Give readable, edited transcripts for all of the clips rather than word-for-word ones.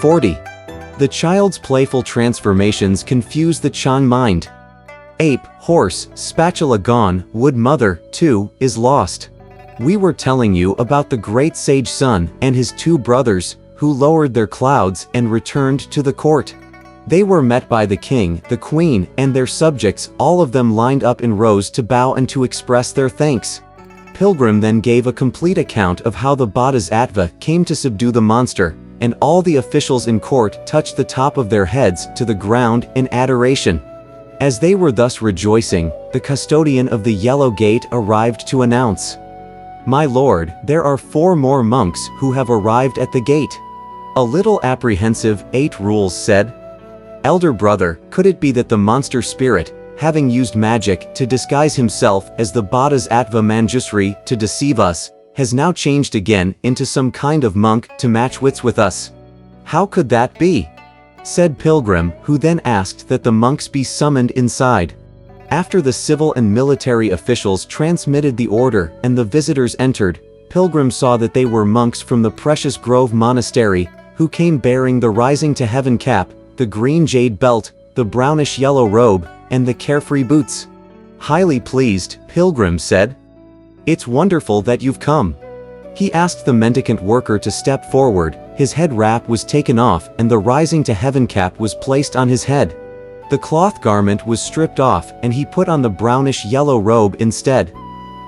40. The child's playful transformations confuse the Chan mind. Ape, horse, spatula gone, wood mother, too, is lost. We were telling you about the great sage Sun and his two brothers, who lowered their clouds and returned to the court. They were met by the king, the queen, and their subjects, all of them lined up in rows to bow and to express their thanks. Pilgrim then gave a complete account of how the Bodhisattva came to subdue the monster, and all the officials in court touched the top of their heads to the ground in adoration. As they were thus rejoicing, the custodian of the Yellow Gate arrived to announce, "My lord, there are 4 more monks who have arrived at the gate." A little apprehensive, 8 Rules said, "Elder brother, could it be that the monster spirit, having used magic to disguise himself as the Bodhisattva Manjusri to deceive us, has now changed again into some kind of monk to match wits with us? How could that be?" said Pilgrim, who then asked that the monks be summoned inside. After the civil and military officials transmitted the order and the visitors entered, Pilgrim saw that they were monks from the Precious Grove Monastery, who came bearing the Rising to Heaven cap, the green jade belt, the brownish-yellow robe, and the carefree boots. Highly pleased, Pilgrim said, "It's wonderful that you've come." He asked the mendicant worker to step forward, his head wrap was taken off and the Rising to Heaven cap was placed on his head. The cloth garment was stripped off and he put on the brownish-yellow robe instead.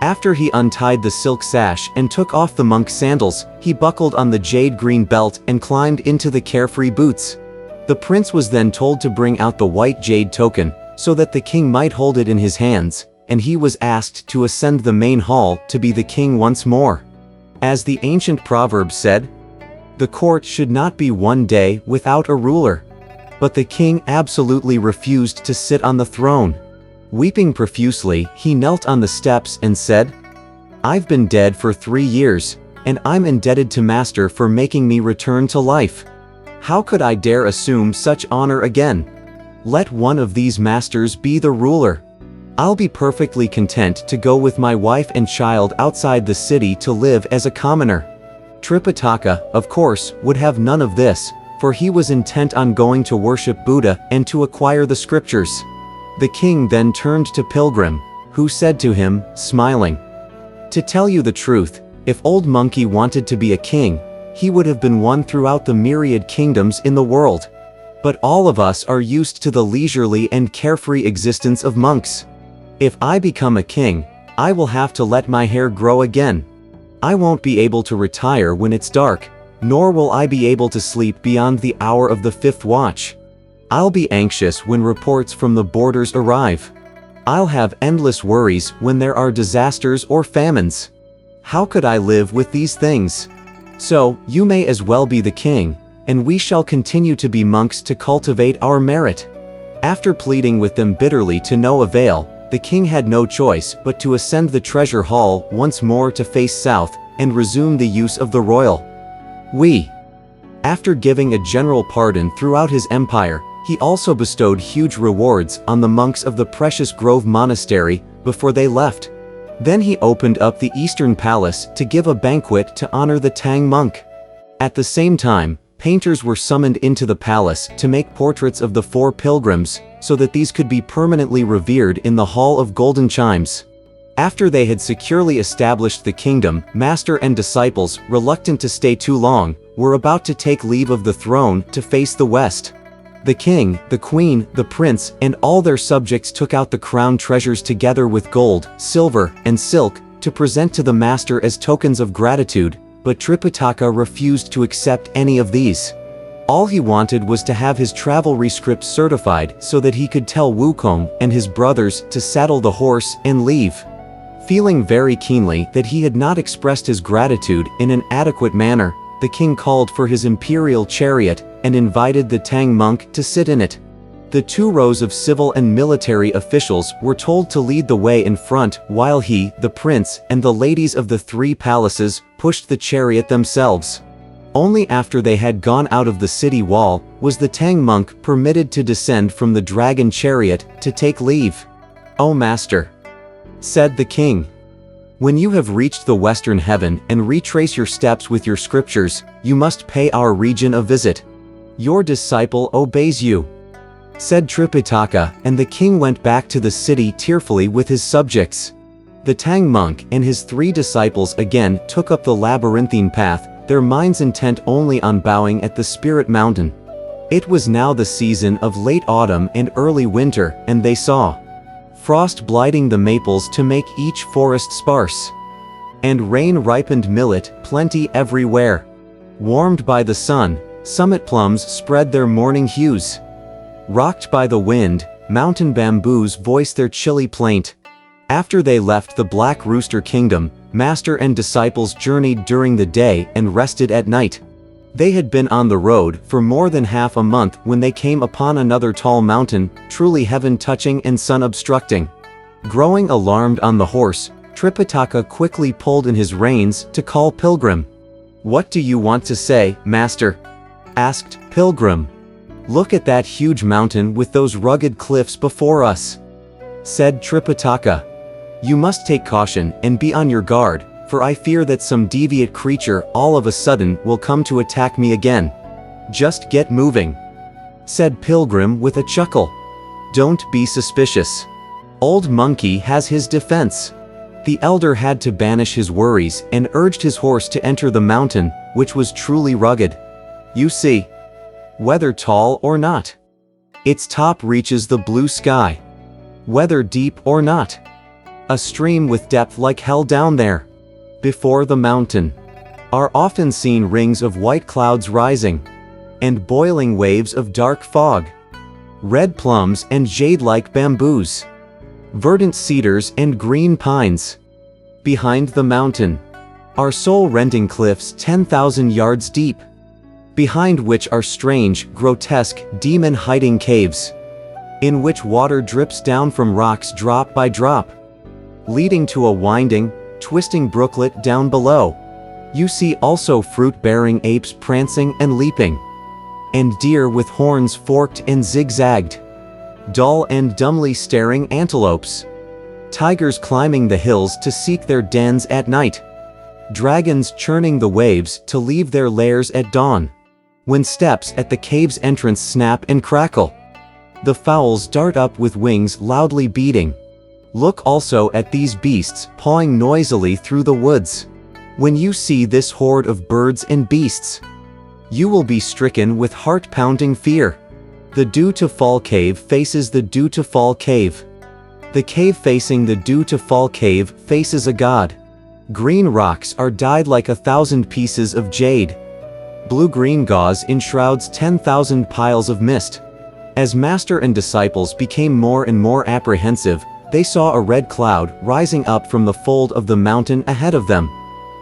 After he untied the silk sash and took off the monk's sandals, he buckled on the jade-green belt and climbed into the carefree boots. The prince was then told to bring out the white jade token, so that the king might hold it in his hands, and he was asked to ascend the main hall to be the king once more. As the ancient proverb said, "The court should not be one day without a ruler." But the king absolutely refused to sit on the throne. Weeping profusely, he knelt on the steps and said, "I've been dead for 3 years, and I'm indebted to Master for making me return to life. How could I dare assume such honor again? Let one of these masters be the ruler. I'll be perfectly content to go with my wife and child outside the city to live as a commoner." Tripitaka, of course, would have none of this, for he was intent on going to worship Buddha and to acquire the scriptures. The king then turned to Pilgrim, who said to him, smiling, "To tell you the truth, if Old Monkey wanted to be a king, he would have been one throughout the myriad kingdoms in the world. But all of us are used to the leisurely and carefree existence of monks. If I become a king, I will have to let my hair grow again. I won't be able to retire when it's dark, nor will I be able to sleep beyond the hour of the 5th watch. I'll be anxious when reports from the borders arrive. I'll have endless worries when there are disasters or famines. How could I live with these things? So, you may as well be the king, and we shall continue to be monks to cultivate our merit." After pleading with them bitterly to no avail, the king had no choice but to ascend the treasure hall once more to face south, and resume the use of the royal we. After giving a general pardon throughout his empire, he also bestowed huge rewards on the monks of the Precious Grove Monastery before they left. Then he opened up the Eastern Palace to give a banquet to honor the Tang monk. At the same time, painters were summoned into the palace to make portraits of the 4 pilgrims, so that these could be permanently revered in the Hall of Golden Chimes. After they had securely established the kingdom, master and disciples, reluctant to stay too long, were about to take leave of the throne to face the west. The king, the queen, the prince, and all their subjects took out the crown treasures together with gold, silver, and silk, to present to the master as tokens of gratitude, but Tripitaka refused to accept any of these. All he wanted was to have his travel rescript certified so that he could tell Wukong and his brothers to saddle the horse and leave. Feeling very keenly that he had not expressed his gratitude in an adequate manner, the king called for his imperial chariot and invited the Tang monk to sit in it. The 2 rows of civil and military officials were told to lead the way in front, while he, the prince, and the ladies of the 3 palaces pushed the chariot themselves. Only after they had gone out of the city wall was the Tang monk permitted to descend from the dragon chariot to take leave. "O master," said the king, "when you have reached the western heaven and retrace your steps with your scriptures, you must pay our region a visit. Your disciple obeys you," said Tripitaka, and the king went back to the city tearfully with his subjects. The Tang monk and his 3 disciples again took up the labyrinthine path, their minds intent only on bowing at the spirit mountain. It was now the season of late autumn and early winter, and they saw frost blighting the maples to make each forest sparse, and rain-ripened millet plenty everywhere. Warmed by the sun, summit plums spread their morning hues. Rocked by the wind, mountain bamboos voiced their chilly plaint. After they left the Black Rooster Kingdom, master and disciples journeyed during the day and rested at night. They had been on the road for more than half a month when they came upon another tall mountain, truly heaven-touching and sun-obstructing. Growing alarmed on the horse, Tripitaka quickly pulled in his reins to call Pilgrim. "What do you want to say, master?" asked Pilgrim. "Look at that huge mountain with those rugged cliffs before us," said Tripitaka. "You must take caution and be on your guard, for I fear that some deviant creature all of a sudden will come to attack me again." "Just get moving," said Pilgrim with a chuckle. "Don't be suspicious. Old Monkey has his defense." The elder had to banish his worries and urged his horse to enter the mountain, which was truly rugged. "You see, whether tall or not, its top reaches the blue sky. Whether deep or not, a stream with depth like hell down there. Before the mountain are often seen rings of white clouds rising, and boiling waves of dark fog, red plums and jade-like bamboos, verdant cedars and green pines. Behind the mountain are soul-rending cliffs 10,000 yards deep, behind which are strange, grotesque, demon-hiding caves, in which water drips down from rocks drop by drop, leading to a winding, twisting brooklet down below. You see also fruit-bearing apes prancing and leaping, and deer with horns forked and zigzagged, dull and dumbly staring antelopes, tigers climbing the hills to seek their dens at night, dragons churning the waves to leave their lairs at dawn, when steps at the cave's entrance snap and crackle. The fowls dart up with wings loudly beating. Look also at these beasts pawing noisily through the woods. When you see this horde of birds and beasts, you will be stricken with heart-pounding fear. The Dew-to-Fall Cave faces the Dew-to-Fall Cave. The cave facing the Dew-to-Fall Cave faces a god. Green rocks are dyed like 1,000 pieces of jade. Blue-green gauze enshrouds 10,000 piles of mist. As master and disciples became more and more apprehensive, they saw a red cloud rising up from the fold of the mountain ahead of them.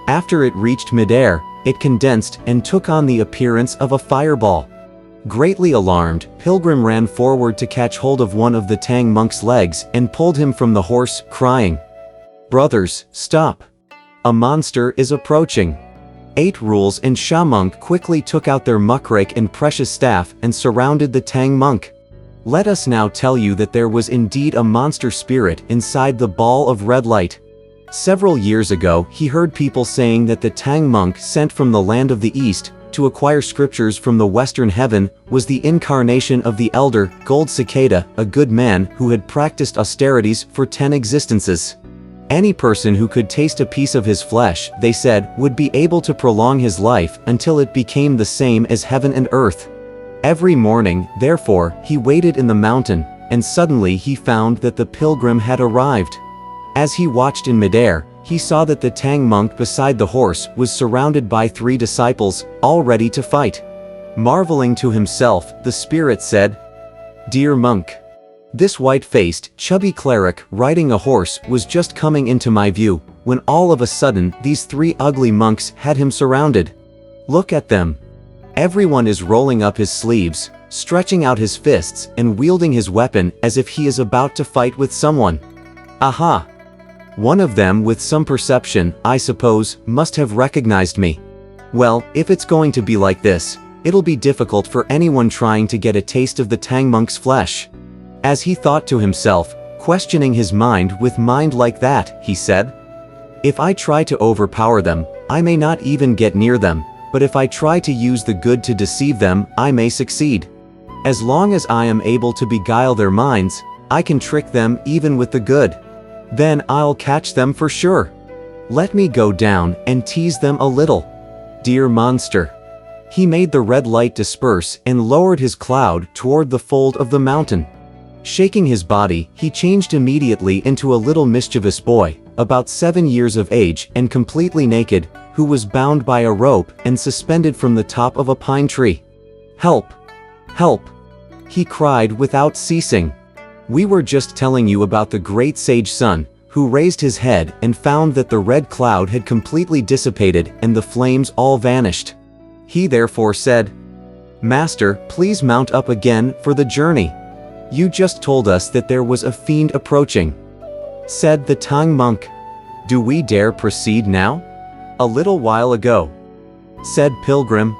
After it reached midair, it condensed and took on the appearance of a fireball. Greatly alarmed, Pilgrim ran forward to catch hold of one of the Tang monk's legs and pulled him from the horse, crying, "Brothers, stop! A monster is approaching." 8 Rules and Sha monk quickly took out their muckrake and precious staff and surrounded the Tang monk. Let us now tell you that there was indeed a monster spirit inside the ball of red light. Several years ago, he heard people saying that the Tang monk sent from the land of the East to acquire scriptures from the Western heaven was the incarnation of the elder Gold Cicada, a good man who had practiced austerities for 10 existences. Any person who could taste a piece of his flesh, they said, would be able to prolong his life until it became the same as heaven and earth. Every morning, therefore, he waited in the mountain, and suddenly he found that the pilgrim had arrived. As he watched in midair, he saw that the Tang monk beside the horse was surrounded by 3 disciples, all ready to fight. Marveling to himself, the spirit said, "Dear monk, this white-faced, chubby cleric riding a horse was just coming into my view, when all of a sudden these 3 ugly monks had him surrounded. Look at them. Everyone is rolling up his sleeves, stretching out his fists, and wielding his weapon as if he is about to fight with someone. Aha! One of them with some perception, I suppose, must have recognized me. Well, if it's going to be like this, it'll be difficult for anyone trying to get a taste of the Tang monk's flesh." As he thought to himself, questioning his mind with mind like that, he said, "If I try to overpower them, I may not even get near them, but if I try to use the good to deceive them, I may succeed. As long as I am able to beguile their minds, I can trick them even with the good. Then I'll catch them for sure. Let me go down and tease them a little. Dear monster. He made the red light disperse and lowered his cloud toward the fold of the mountain. Shaking his body, he changed immediately into a little mischievous boy, about 7 years of age and completely naked, who was bound by a rope and suspended from the top of a pine tree. Help! Help! He cried without ceasing. We were just telling you about the great sage Sun, who raised his head and found that the red cloud had completely dissipated and the flames all vanished. He therefore said, Master, please mount up again for the journey. You just told us that there was a fiend approaching. Said the Tang monk. Do we dare proceed now? A little while ago. Said Pilgrim,